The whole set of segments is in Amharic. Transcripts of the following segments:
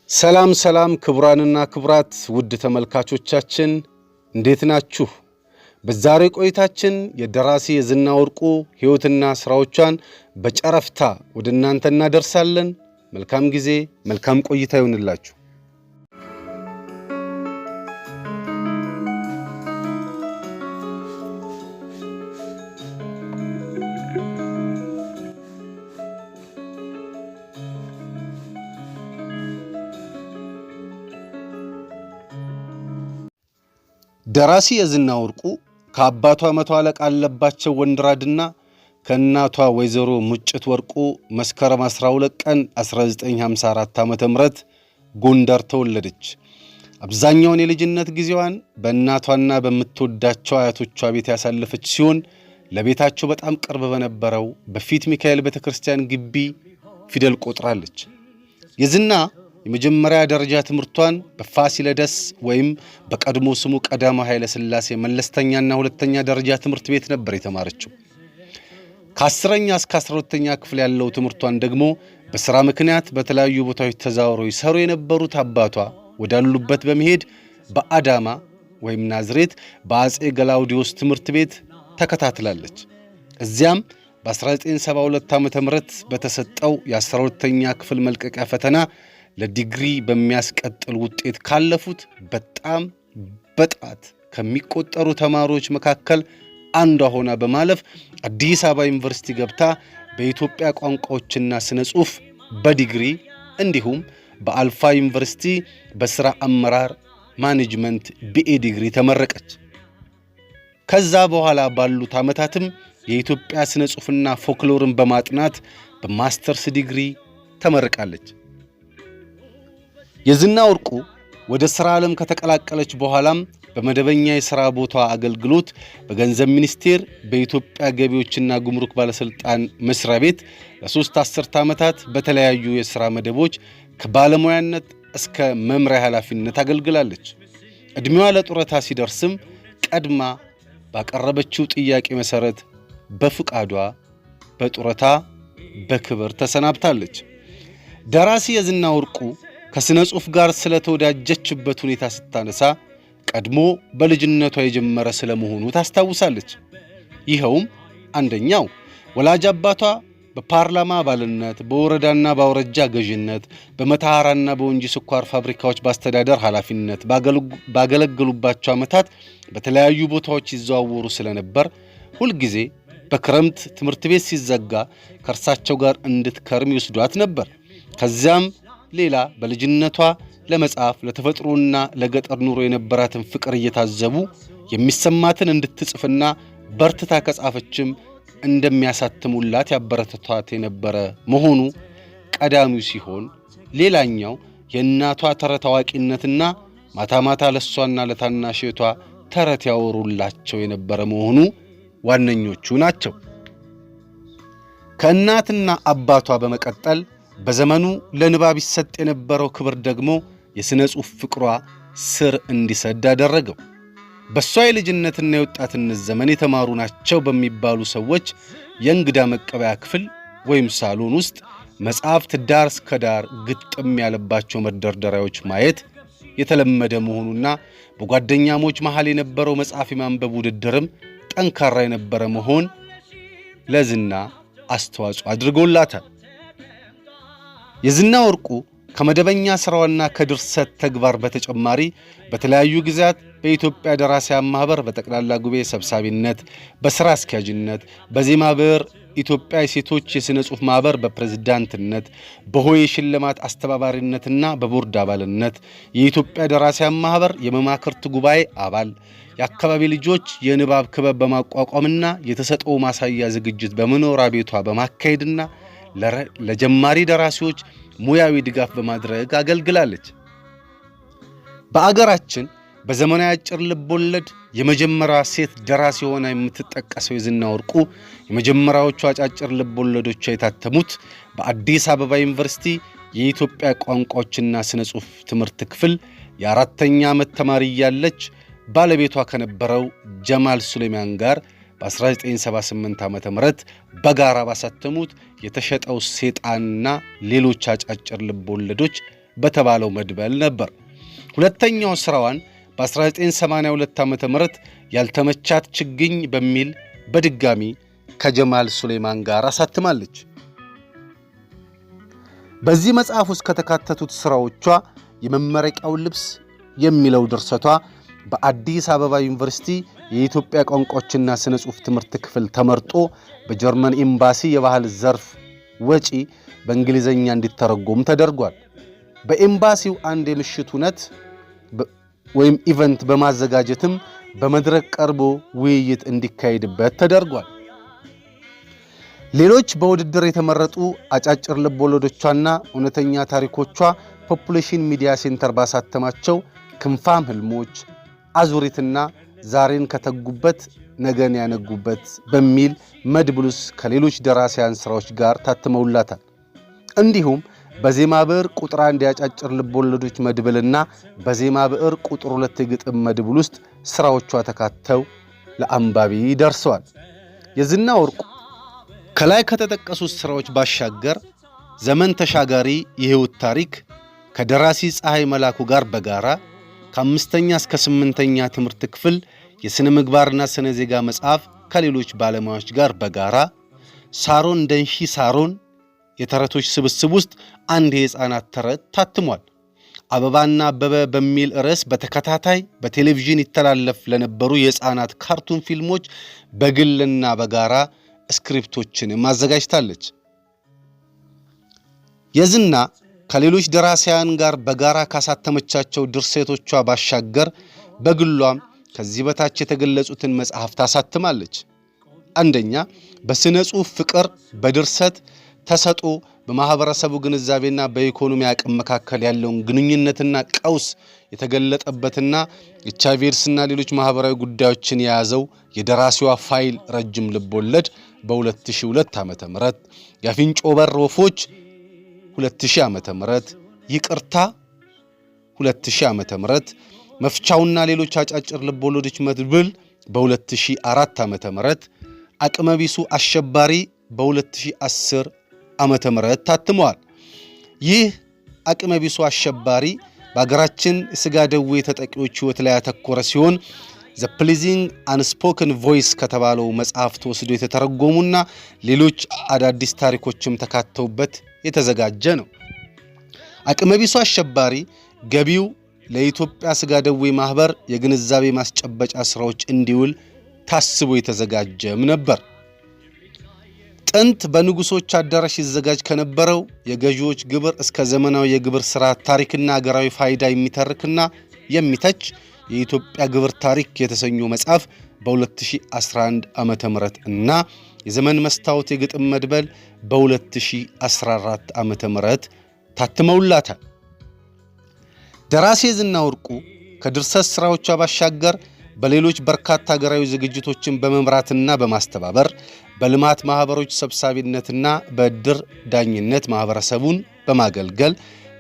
ሰላም ሰላም ክቡራንና ክቡራት ውድ ተመልካቾቻችን እንዴት ናችሁ? በዛሬ ቆይታችን የደራሲ የዝና ወርቁ ሕይወትና ስራዎቿን በጨረፍታ ወደ እናንተ እናደርሳለን። መልካም ጊዜ፣ መልካም ቆይታ ይሁንላችሁ። ደራሲ የዝና ወርቁ ከአባቷ መቶ አለቃ አለባቸው ወንድራድና ከእናቷ ወይዘሮ ሙጭት ወርቁ መስከረም 12 ቀን 1954 ዓ.ም ጎንደር ተወለደች። አብዛኛውን የልጅነት ጊዜዋን በእናቷና በምትወዳቸው አያቶቿ ቤት ያሳለፈች ሲሆን ለቤታቸው በጣም ቅርብ በነበረው በፊት ሚካኤል ቤተክርስቲያን ግቢ ፊደል ቆጥራለች። የዝና የመጀመሪያ ደረጃ ትምህርቷን በፋሲለደስ ወይም በቀድሞ ስሙ ቀዳማዊ ኃይለ ሥላሴ መለስተኛና ሁለተኛ ደረጃ ትምህርት ቤት ነበር የተማረችው። ከ10ኛ እስከ 12ኛ ክፍል ያለው ትምህርቷን ደግሞ በሥራ ምክንያት በተለያዩ ቦታዎች ተዛውረው ይሰሩ የነበሩት አባቷ ወዳሉበት በመሄድ በአዳማ ወይም ናዝሬት በአጼ ገላውዲዮስ ትምህርት ቤት ተከታትላለች። እዚያም በ1972 ዓ.ም በተሰጠው የ12ኛ ክፍል መልቀቂያ ፈተና ለዲግሪ በሚያስቀጥል ውጤት ካለፉት በጣት ከሚቆጠሩ ተማሪዎች መካከል አንዷ ሆና በማለፍ አዲስ አበባ ዩኒቨርሲቲ ገብታ በኢትዮጵያ ቋንቋዎችና ስነ ጽሑፍ በዲግሪ እንዲሁም በአልፋ ዩኒቨርሲቲ በሥራ አመራር ማኔጅመንት ቢኤ ዲግሪ ተመረቀች። ከዛ በኋላ ባሉት ዓመታትም የኢትዮጵያ ስነ ጽሑፍና ፎክሎርን በማጥናት በማስተርስ ዲግሪ ተመርቃለች። የዝና ወርቁ ወደ ሥራ ዓለም ከተቀላቀለች በኋላም በመደበኛ የሥራ ቦታ አገልግሎት በገንዘብ ሚኒስቴር በኢትዮጵያ ገቢዎችና ጉምሩክ ባለስልጣን መስሪያ ቤት ለ3 አስርት ዓመታት በተለያዩ የሥራ መደቦች ከባለሙያነት እስከ መምሪያ ኃላፊነት አገልግላለች። ዕድሜዋ ለጡረታ ሲደርስም ቀድማ ባቀረበችው ጥያቄ መሰረት በፍቃዷ በጡረታ በክብር ተሰናብታለች። ደራሲ የዝና ወርቁ ከስነ ጽሑፍ ጋር ስለተወዳጀችበት ሁኔታ ስታነሳ ቀድሞ በልጅነቷ የጀመረ ስለመሆኑ ታስታውሳለች። ይኸውም አንደኛው ወላጅ አባቷ በፓርላማ አባልነት፣ በወረዳና በአውራጃ ገዥነት፣ በመተሐራና በወንጂ ስኳር ፋብሪካዎች በአስተዳደር ኃላፊነት ባገለገሉባቸው ዓመታት በተለያዩ ቦታዎች ይዘዋወሩ ስለነበር ሁልጊዜ በክረምት ትምህርት ቤት ሲዘጋ ከእርሳቸው ጋር እንድትከርም ይወስዷት ነበር። ከዚያም ሌላ በልጅነቷ ለመጻፍ ለተፈጥሮና ለገጠር ኑሮ የነበራትን ፍቅር እየታዘቡ የሚሰማትን እንድትጽፍና በርትታ ከጻፈችም እንደሚያሳትሙላት ያበረታቷት የነበረ መሆኑ ቀዳሚው ሲሆን፣ ሌላኛው የእናቷ ተረት አዋቂነትና ማታ ማታ ለሷና ለታናሽቷ ተረት ያወሩላቸው የነበረ መሆኑ ዋነኞቹ ናቸው። ከእናትና አባቷ በመቀጠል በዘመኑ ለንባብ ይሰጥ የነበረው ክብር ደግሞ የሥነ ጽሑፍ ፍቅሯ ስር እንዲሰድ አደረገው። በሷ የልጅነትና የወጣትነት ዘመን የተማሩ ናቸው በሚባሉ ሰዎች የእንግዳ መቀበያ ክፍል ወይም ሳሎን ውስጥ መጽሐፍት ዳር እስከ ዳር ግጥም ያለባቸው መደርደሪያዎች ማየት የተለመደ መሆኑና በጓደኛሞች መሃል የነበረው መጽሐፍ የማንበብ ውድድርም ጠንካራ የነበረ መሆን ለዝና አስተዋጽኦ አድርጎላታል። የዝና ወርቁ ከመደበኛ ሥራዋና ከድርሰት ተግባር በተጨማሪ በተለያዩ ጊዜያት በኢትዮጵያ ደራሲያን ማኅበር በጠቅላላ ጉባኤ ሰብሳቢነት፣ በሥራ አስኪያጅነት፣ በዜማ ብዕር ኢትዮጵያ የሴቶች የሥነ ጽሑፍ ማኅበር በፕሬዝዳንትነት፣ በሆዬ ሽልማት አስተባባሪነትና በቦርድ አባልነት፣ የኢትዮጵያ ደራሲያን ማኅበር የመማክርት ጉባኤ አባል፣ የአካባቢ ልጆች የንባብ ክበብ በማቋቋምና የተሰጠው ማሳያ ዝግጅት በመኖሪያ ቤቷ በማካሄድና ለጀማሪ ደራሲዎች ሙያዊ ድጋፍ በማድረግ አገልግላለች። በአገራችን በዘመናዊ አጭር ልቦለድ የመጀመሪያዋ ሴት ደራሲ ሆና የምትጠቀሰው የዝና ወርቁ የመጀመሪያዎቹ አጫጭር ልቦለዶቿ የታተሙት በአዲስ አበባ ዩኒቨርሲቲ የኢትዮጵያ ቋንቋዎችና ስነ ጽሑፍ ትምህርት ክፍል የ4ኛ ዓመት ተማሪ እያለች ባለቤቷ ከነበረው ጀማል ሱሌማን ጋር በ1978 ዓ.ም በጋራ ባሳተሙት የተሸጠው ሰይጣንና ሌሎች አጫጭር ልቦለዶች በተባለው መድበል ነበር። ሁለተኛው ስራዋን በ1982 ዓመተ ምህረት ያልተመቻት ችግኝ በሚል በድጋሚ ከጀማል ሱሌማን ጋር አሳትማለች። በዚህ መጽሐፍ ውስጥ ከተካተቱት ስራዎቿ የመመረቂያው ልብስ የሚለው ድርሰቷ በአዲስ አበባ ዩኒቨርሲቲ የኢትዮጵያ ቋንቋዎችና ስነ ጽሑፍ ትምህርት ክፍል ተመርጦ በጀርመን ኤምባሲ የባህል ዘርፍ ወጪ በእንግሊዘኛ እንዲተረጎም ተደርጓል። በኤምባሲው አንድ የምሽት ሁነት ወይም ኢቨንት በማዘጋጀትም በመድረክ ቀርቦ ውይይት እንዲካሄድበት ተደርጓል። ሌሎች በውድድር የተመረጡ አጫጭር ልቦለዶቿና እውነተኛ ታሪኮቿ ፖፑሌሽን ሚዲያ ሴንተር ባሳተማቸው ክንፋም ህልሞች፣ አዙሪትና ዛሬን ከተጉበት ነገን ያነጉበት በሚል መድብሉስ ከሌሎች ደራሲያን ስራዎች ጋር ታትመውላታል። እንዲሁም በዜማ ብዕር ቁጥር 1 ያጫጭር ልቦለዶች መድብልና በዜማ ብዕር ቁጥር 2 የግጥም መድብል ውስጥ ስራዎቿ ተካተው ለአንባቢ ደርሰዋል። የዝና ወርቁ ከላይ ከተጠቀሱት ስራዎች ባሻገር ዘመን ተሻጋሪ የህይወት ታሪክ ከደራሲ ፀሐይ መላኩ ጋር በጋራ ከ5ኛ እስከ 8ኛ ትምህርት ክፍል የሥነ ምግባርና ስነ ዜጋ መጽሐፍ ከሌሎች ባለሙያዎች ጋር በጋራ ሳሮን ደንሺ ሳሮን የተረቶች ስብስብ ውስጥ አንድ የሕፃናት ተረት ታትሟል። አበባና አበበ በሚል ርዕስ በተከታታይ በቴሌቪዥን ይተላለፍ ለነበሩ የሕፃናት ካርቱን ፊልሞች በግልና በጋራ ስክሪፕቶችን ማዘጋጅታለች። የዝና ከሌሎች ደራሲያን ጋር በጋራ ካሳተመቻቸው ድርሰቶቿ ባሻገር በግሏም ከዚህ በታች የተገለጹትን መጽሐፍ ታሳትማለች። አንደኛ በስነ ጽሑፍ ፍቅር፣ በድርሰት ተሰጦ፣ በማህበረሰቡ ግንዛቤና በኢኮኖሚ አቅም መካከል ያለውን ግንኙነትና ቀውስ የተገለጠበትና ኤችአይቪ/ኤድስና ሌሎች ማህበራዊ ጉዳዮችን የያዘው የደራሲዋ ፋይል ረጅም ልቦለድ በ2002 ዓመተ ምህረት የአፍንጮ በር ወፎች 2000 ዓመተ ምህረት ይቅርታ 2000 ዓመተ ምህረት መፍቻውና ሌሎች አጫጭር ልቦለዶች መድብል በ2004 ዓመተ ምህረት አቅመቢሱ አሸባሪ በ2010 ዓመተ ምህረት ታትመዋል። ይህ አቅመቢሱ አሸባሪ በአገራችን ስጋ ደዌ ተጠቂዎች ህይወት ላይ ያተኮረ ሲሆን ዘ ፕሊዚንግ አንስፖከን ቮይስ ከተባለው መጽሐፍ ተወስዶ የተተረጎሙና ሌሎች አዳዲስ ታሪኮችም ተካተውበት የተዘጋጀ ነው። አቅመቢሱ አሸባሪ ገቢው ለኢትዮጵያ ስጋ ደዌ ማህበር የግንዛቤ ማስጨበጫ ስራዎች እንዲውል ታስቦ የተዘጋጀም ነበር። ጥንት በንጉሶች አዳራሽ ይዘጋጅ ከነበረው የገዢዎች ግብር እስከ ዘመናዊ የግብር ስርዓት ታሪክና ሀገራዊ ፋይዳ የሚተርክና የሚተች የኢትዮጵያ ግብር ታሪክ የተሰኘው መጽሐፍ በ2011 ዓመተ ምህረት እና የዘመን መስታወት የግጥም መድበል በ2014 ዓመተ ምህረት ታትመውላታል። ደራሲ ዝና ወርቁ ከድርሰት ስራዎቿ ባሻገር በሌሎች በርካታ ሀገራዊ ዝግጅቶችን በመምራትና በማስተባበር በልማት ማህበሮች ሰብሳቢነትና በእድር ዳኝነት ማህበረሰቡን በማገልገል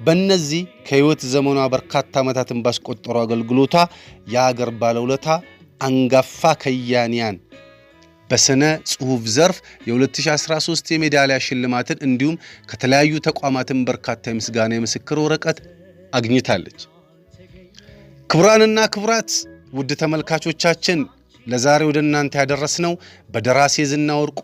በእነዚህ ከህይወት ዘመኗ በርካታ ዓመታትን ባስቆጠሩ አገልግሎቷ የሀገር ባለውለታ አንጋፋ ከያንያን በስነ ጽሑፍ ዘርፍ የ2013 የሜዳሊያ ሽልማትን እንዲሁም ከተለያዩ ተቋማትን በርካታ የምስጋና የምስክር ወረቀት አግኝታለች። ክቡራንና ክቡራት ውድ ተመልካቾቻችን ለዛሬ ወደ እናንተ ያደረስነው በደራሲ ዝና ወርቁ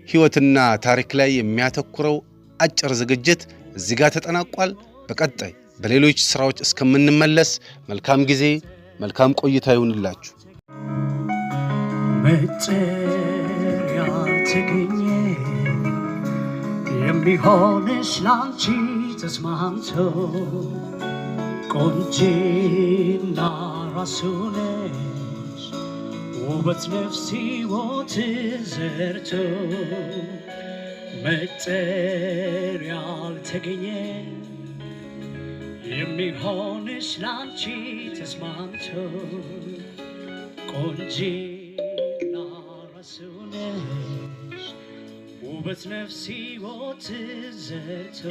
ህይወትና ታሪክ ላይ የሚያተኩረው አጭር ዝግጅት እዚህ ጋር ተጠናቋል። በቀጣይ በሌሎች ስራዎች እስከምንመለስ መልካም ጊዜ፣ መልካም ቆይታ ይሁንላችሁ። መጠሪያ ተገኘ የሚሆንሽ ላንቺ ተስማምቶ ቆንጆና ራሱ ነሽ ውበት ነፍስ ሕይወት ዘርቶ መጠሪያ አልተገኘ የሚሆንሽ ላንቺ ተስማምቶ ቆንጆና ራሱ ነሽ ውበት ነፍስ ሕይወት ዘርቶ